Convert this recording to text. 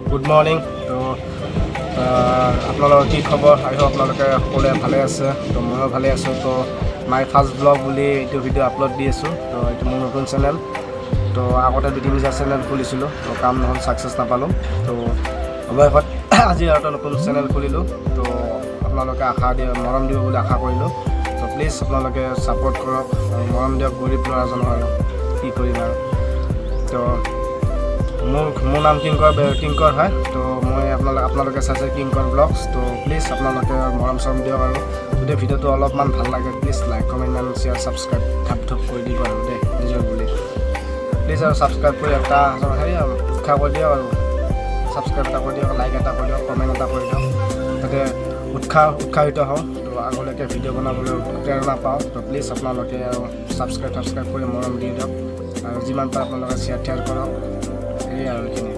Good morning. তো আপোনালোকৰ কি খবৰ? আশা আপোনালোকে সকলোৱে ভালে আছে। তো ময়ো ভালে আছোঁ। তো মাই ফাৰ্ষ্ট ব্লগ বুলি এইটো ভিডিঅ' আপলোড দি আছোঁ। তো এইটো মোৰ নতুন চেনেল। তো আগতে 2-3টা চেনেল খুলিছিলোঁ, তো কাম নহ'ল, ছাকচেছ নাপালোঁ। তো অৱশেষত আজি আৰু এটা নতুন চেনেল খুলিলোঁ। তো আপোনালোকে মৰম দিব বুলি আশা কৰিলোঁ। তো প্লিজ আপোনালোকে ছাপোৰ্ট কৰক আৰু মৰম দিয়ক গৰীব ল'ৰাজনক আৰু কি কৰিম আৰু। তো মোৰ নাম কিংকৰ হয়। তো মই আপোনালোকে চাইছে কিংকৰ ব্লগছ। তো প্লিজ আপোনালোকে মৰম চৰম দিয়ক আৰু যদি ভিডিঅ'টো অলপমান ভাল লাগে please like comment and share subscribe ধাপ কৰি দিব আৰু দেই, নিজৰ বুলি প্লিজ আৰু ছাবস্ক্ৰাইব কৰি এটা উৎসাহ কৰি দিয়ক আৰু ছাবস্ক্ৰাইব এটা কৰি দিয়ক, লাইক এটা কৰি দিয়ক, কমেণ্ট এটা কৰি দিয়ক, যাতে উৎসাহিত হওঁ। তো আগলৈকে ভিডিঅ' বনাবলৈ প্ৰেৰণা পাওঁ। তো প্লিজ আপোনালোকে আৰু ছাবস্ক্ৰাইব কৰি মৰম দি দিয়ক আৰু যিমান পাৰে আপোনালোকে শ্বেয়াৰ কৰক। এই আৰু এইখিনি।